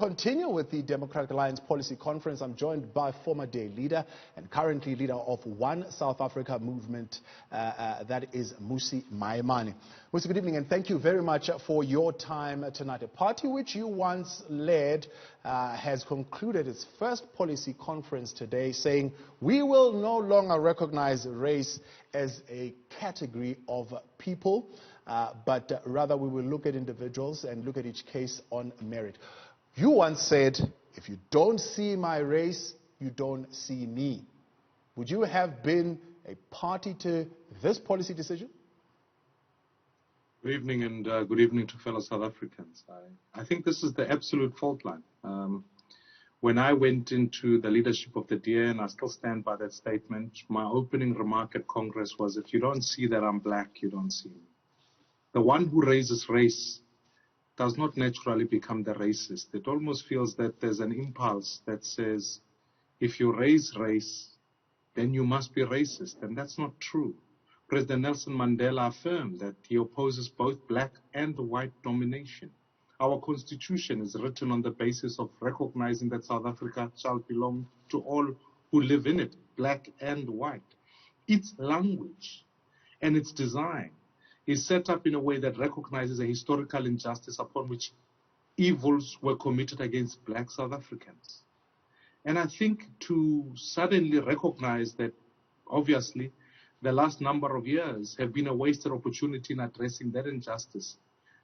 Continue with the Democratic Alliance Policy Conference. I'm joined by former DA leader and currently leader of One South Africa movement, that is Mmusi Maimane. Mmusi, good evening and thank you very much for your time tonight. A party which you once led has concluded its first policy conference today saying we will no longer recognize race as a category of people, but rather we will look at individuals and look at each case on merit. You once said, if you don't see my race, you don't see me. Would you have been a party to this policy decision? Good evening and good evening to fellow South Africans. I think this is the absolute fault line. When I went into the leadership of the DA, and I still stand by that statement, my opening remark at Congress was, if you don't see that I'm black, you don't see me. The one who raises race does not naturally become the racist. It almost feels that there's an impulse that says, if you raise race, then you must be racist. And that's not true. President Nelson Mandela affirmed that he opposes both black and white domination. Our constitution is written on the basis of recognizing that South Africa shall belong to all who live in it, black and white. Its language and its design is set up in a way that recognizes a historical injustice upon which evils were committed against black South Africans. And I think to suddenly recognize that, obviously, the last number of years have been a wasted opportunity in addressing that injustice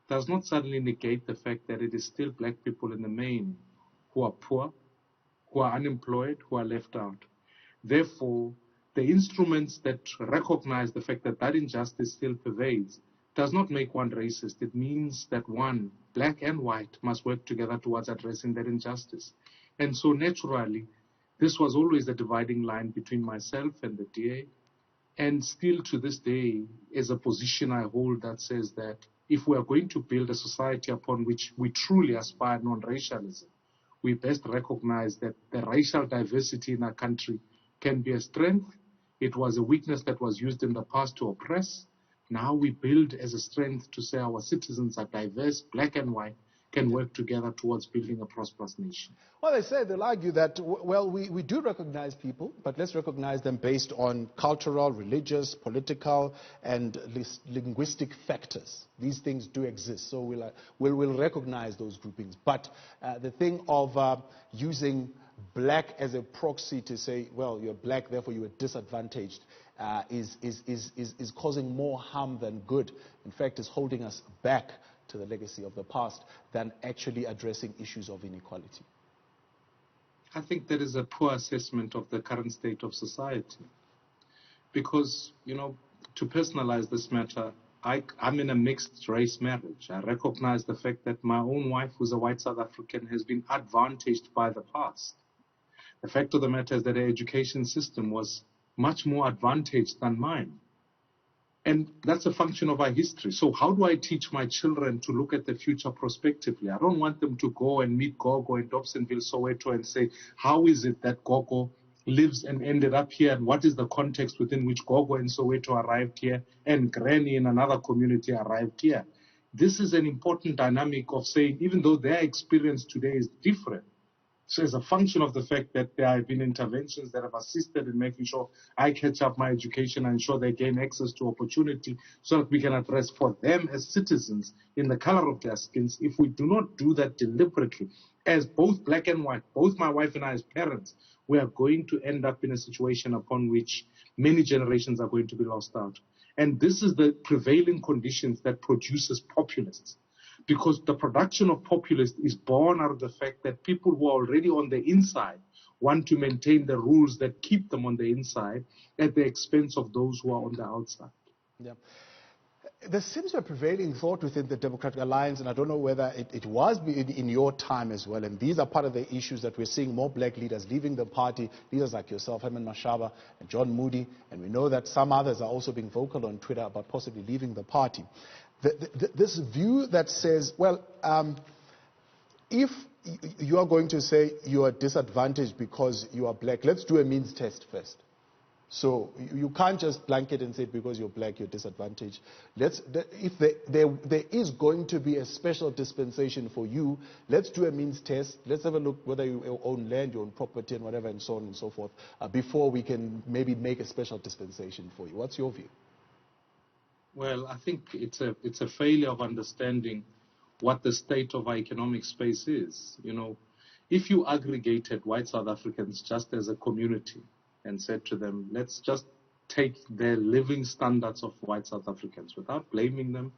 does not suddenly negate the fact that it is still black people in the main who are poor, who are unemployed, who are left out. Therefore, the instruments that recognize the fact that that injustice still pervades does not make one racist. It means that one, black and white, must work together towards addressing that injustice. And so naturally, this was always the dividing line between myself and the DA. And still to this day is a position I hold that says that if we are going to build a society upon which we truly aspire non-racialism, we best recognize that the racial diversity in our country can be a strength. It was a weakness that was used in the past to oppress. Now we build as a strength to say our citizens are diverse, black and white, can work together towards building a prosperous nation. Well, they say, they'll argue that, well, we do recognize people, but let's recognize them based on cultural, religious, political, and linguistic factors. These things do exist, so we'll recognize those groupings. But the thing of using black as a proxy to say, well, you're black, therefore you are disadvantaged, is causing more harm than good. In fact, is holding us back to the legacy of the past than actually addressing issues of inequality. I think that is a poor assessment of the current state of society. Because, to personalize this matter, I'm in a mixed race marriage. I recognize the fact that my own wife, who's a white South African, has been advantaged by the past. The fact of the matter is that her education system was much more advantaged than mine. And that's a function of our history. So how do I teach my children to look at the future prospectively? I don't want them to go and meet Gogo in Dobsonville, Soweto, and say, how is it that Gogo lives and ended up here? And what is the context within which Gogo in Soweto arrived here and Granny in another community arrived here? This is an important dynamic of saying, even though their experience today is different, so as a function of the fact that there have been interventions that have assisted in making sure I catch up my education and ensure they gain access to opportunity so that we can address for them as citizens in the color of their skins. If we do not do that deliberately, as both black and white, both my wife and I as parents, we are going to end up in a situation upon which many generations are going to be lost out. And this is the prevailing conditions that produces populists. Because the production of populists is born out of the fact that people who are already on the inside want to maintain the rules that keep them on the inside at the expense of those who are on the outside. Yeah. There seems to be a prevailing thought within the Democratic Alliance, and I don't know whether it was in your time as well, and these are part of the issues that we're seeing more black leaders leaving the party, leaders like yourself, Herman Mashaba and John Moody, and we know that some others are also being vocal on Twitter about possibly leaving the party. This view that says, well, if you are going to say you are disadvantaged because you are black, let's do a means test first. So you can't just blanket and say because you're black you're disadvantaged. If there is going to be a special dispensation for you, let's do a means test. Let's have a look whether you own land, you own property and whatever and so on and so forth before we can maybe make a special dispensation for you. What's your view? Well, I think it's a failure of understanding what the state of our economic space is. You know, if you aggregated white South Africans just as a community and said to them, let's just take the living standards of white South Africans without blaming them,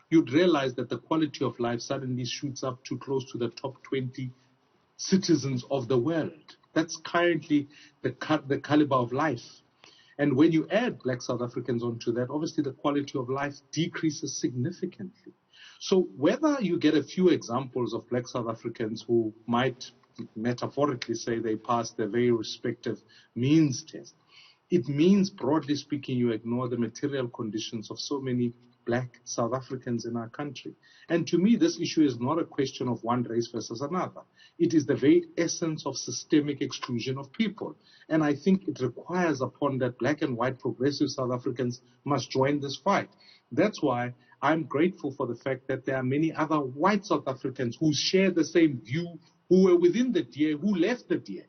you'd realize that the quality of life suddenly shoots up to close to the top 20 citizens of the world. That's currently the caliber of life. And when you add black South Africans onto that, obviously the quality of life decreases significantly. So whether you get a few examples of black South Africans who might metaphorically say they passed their very respective means test, it means, broadly speaking, you ignore the material conditions of so many black South Africans in our country. And to me, this issue is not a question of one race versus another. It is the very essence of systemic exclusion of people. And I think it requires upon that black and white progressive South Africans must join this fight. That's why I'm grateful for the fact that there are many other white South Africans who share the same view, who were within the DA, who left the DA,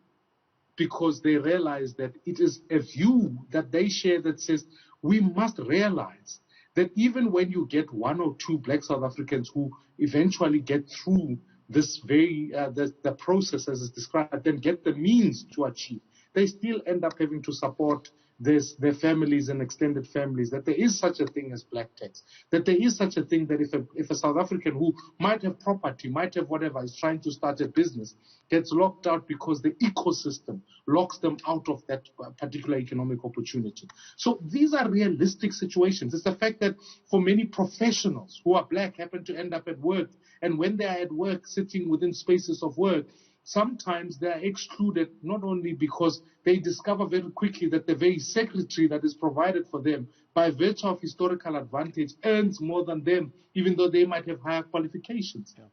because they realize that it is a view that they share that says we must realize that even when you get one or two black South Africans who eventually get through this very, the process as is described, then get the means to achieve, they still end up having to support their families and extended families, that there is such a thing as black tax, that there is such a thing that if a South African who might have property, might have whatever, is trying to start a business, gets locked out because the ecosystem locks them out of that particular economic opportunity. So these are realistic situations. It's the fact that for many professionals who are black happen to end up at work, and when they are at work, sitting within spaces of work, sometimes they are excluded not only because they discover very quickly that the very secretary that is provided for them by virtue of historical advantage earns more than them, even though they might have higher qualifications. Yeah.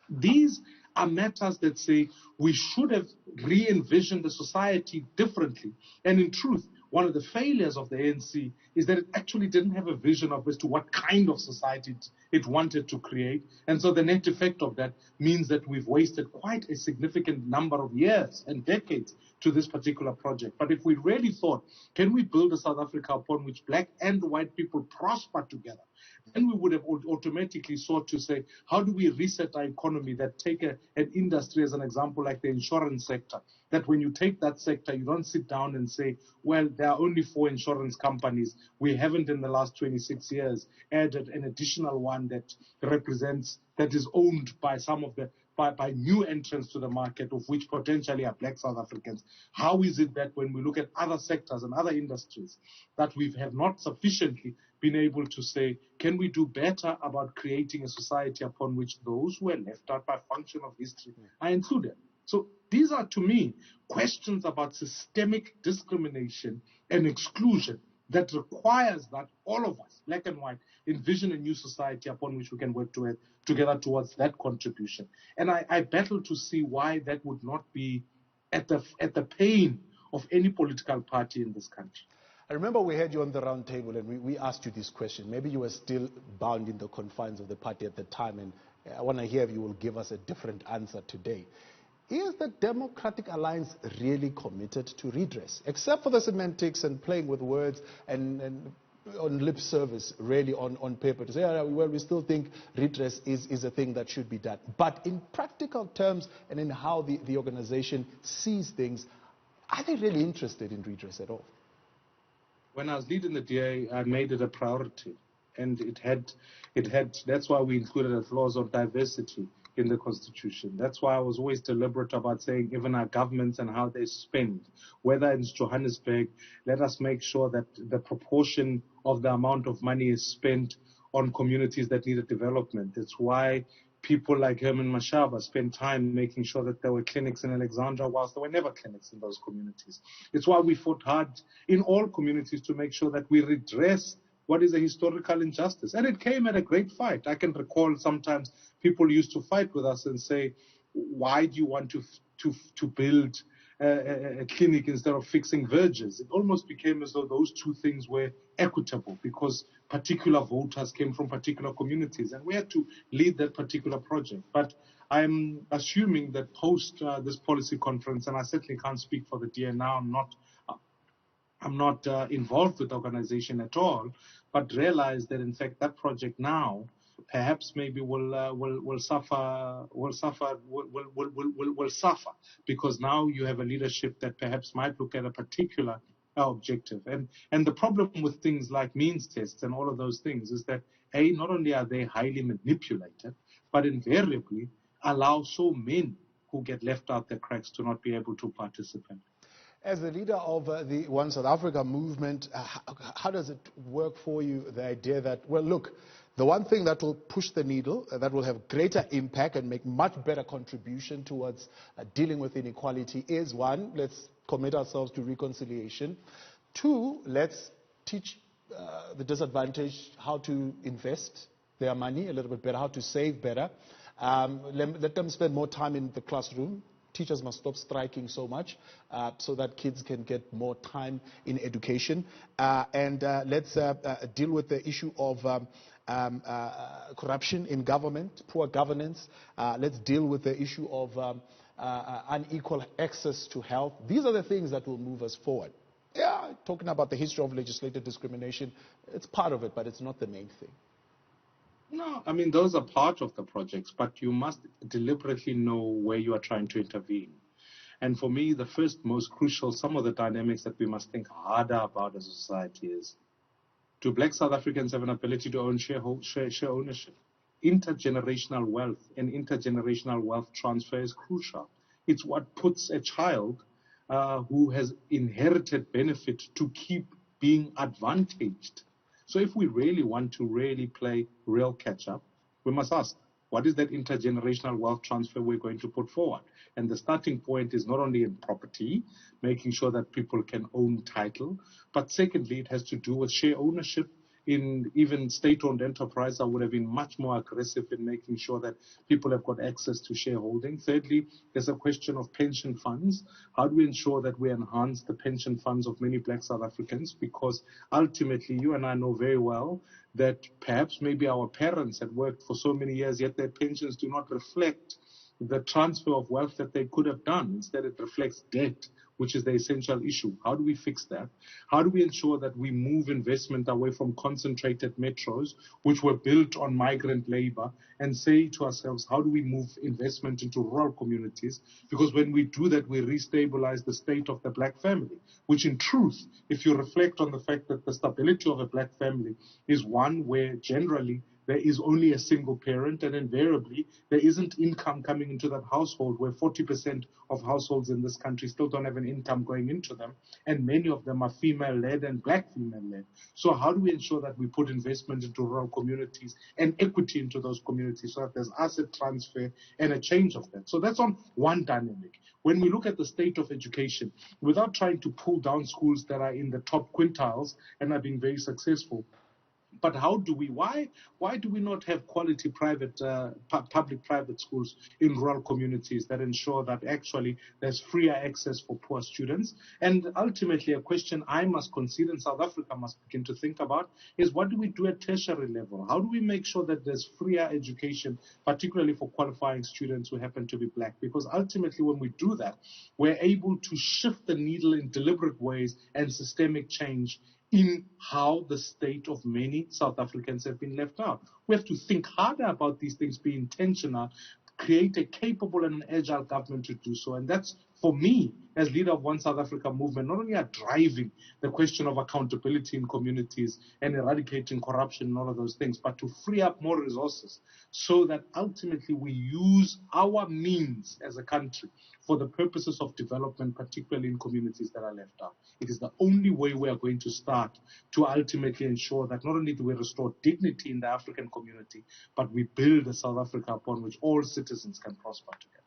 These are matters that say we should have re-envisioned the society differently. And in truth, one of the failures of the ANC is that it actually didn't have a vision of as to what kind of society it wanted to create. And so the net effect of that means that we've wasted quite a significant number of years and decades to this particular project. But if we really thought, can we build a South Africa upon which black and white people prosper together, then we would have automatically sought to say, how do we reset our economy that take an industry as an example like the insurance sector, that when you take that sector, you don't sit down and say, well, there are only 4 insurance companies. We haven't in the last 26 years added an additional one that represents, that is owned by some of the, by new entrants to the market, of which potentially are black South Africans. How is it that when we look at other sectors and other industries, that we have not sufficiently been able to say, can we do better about creating a society upon which those who are left out by function of history are included? So these are, to me, questions about systemic discrimination and exclusion that requires that all of us, black and white, envision a new society upon which we can work together towards that contribution. And I battle to see why that would not be at the pain of any political party in this country. I remember we had you on the round table and we asked you this question. Maybe you were still bound in the confines of the party at the time, and I want to hear if you will give us a different answer today. Is the Democratic Alliance really committed to redress? Except for the semantics and playing with words and on lip service, really on paper, to say, well, we still think redress is a thing that should be done. But in practical terms and in how the organization sees things, are they really interested in redress at all? When I was leading the DA, I made it a priority. And it had, that's why we included a clause of diversity in the Constitution. That's why I was always deliberate about saying even our governments and how they spend, whether it's Johannesburg, let us make sure that the proportion of the amount of money is spent on communities that needed development. It's why people like Herman Mashaba spent time making sure that there were clinics in Alexandra whilst there were never clinics in those communities. It's why we fought hard in all communities to make sure that we redress what is a historical injustice. And it came at a great fight. I can recall sometimes people used to fight with us and say, why do you want to build a clinic instead of fixing verges. It almost became as though those two things were equitable because particular voters came from particular communities, and we had to lead that particular project. But I'm assuming that post this policy conference, and I certainly can't speak for the DA now, I'm not involved with the organization at all, but realize that in fact that project now perhaps maybe will suffer because now you have a leadership that perhaps might look at a particular objective. And the problem with things like means tests and all of those things is that not only are they highly manipulated, but invariably allow so many who get left out the cracks to not be able to participate. As the leader of the One South Africa movement, how does it work for you, the idea that, well, look, the one thing that will push the needle, that will have greater impact and make much better contribution towards dealing with inequality is, one, let's commit ourselves to reconciliation. Two, let's teach the disadvantaged how to invest their money a little bit better, how to save better. Let them spend more time in the classroom. Teachers must stop striking so much so that kids can get more time in education. And let's deal with the issue of corruption in government, poor governance. Let's deal with the issue of unequal access to health. These are the things that will move us forward. Yeah, talking about the history of legislative discrimination, it's part of it, but it's not the main thing. No, I mean, those are part of the projects, but you must deliberately know where you are trying to intervene. And for me, the first, most crucial, some of the dynamics that we must think harder about as a society is, do Black South Africans have an ability to own share ownership? Intergenerational wealth and intergenerational wealth transfer is crucial. It's what puts a child who has inherited benefit to keep being advantaged. So if we really want to really play real catch-up, we must ask, what is that intergenerational wealth transfer we're going to put forward? And the starting point is not only in property, making sure that people can own title, but secondly, it has to do with share ownership. In even state-owned enterprise, I would have been much more aggressive in making sure that people have got access to shareholding. Thirdly, there's a question of pension funds. How do we ensure that we enhance the pension funds of many Black South Africans? Because ultimately, you and I know very well that perhaps maybe our parents had worked for so many years, yet their pensions do not reflect the transfer of wealth that they could have done. Instead, it reflects debt, which is the essential issue. How do we fix that? How do we ensure that we move investment away from concentrated metros, which were built on migrant labor, and say to ourselves, how do we move investment into rural communities? Because when we do that, we restabilize the state of the Black family, which in truth, if you reflect on the fact that the stability of a Black family is one where generally there is only a single parent, and invariably there isn't income coming into that household, where 40% of households in this country still don't have an income going into them, and many of them are female-led and Black female-led. So how do we ensure that we put investment into rural communities and equity into those communities so that there's asset transfer and a change of that? So that's on one dynamic. When we look at the state of education, without trying to pull down schools that are in the top quintiles and are being very successful, but how do we, why do we not have quality private, public-private schools in rural communities that ensure that actually there's freer access for poor students? And ultimately, a question I must consider and South Africa must begin to think about is, what do we do at tertiary level? How do we make sure that there's freer education, particularly for qualifying students who happen to be Black? Because ultimately, when we do that, we're able to shift the needle in deliberate ways and systemic change in how the state of many South Africans have been left out. We have to think harder about these things, be intentional, create a capable and an agile government to do so. And that's, for me, as leader of One South Africa movement, not only are driving the question of accountability in communities and eradicating corruption and all of those things, but to free up more resources so that ultimately we use our means as a country for the purposes of development, particularly in communities that are left out. It is the only way we are going to start to ultimately ensure that not only do we restore dignity in the African community, but we build a South Africa upon which all citizens can prosper together.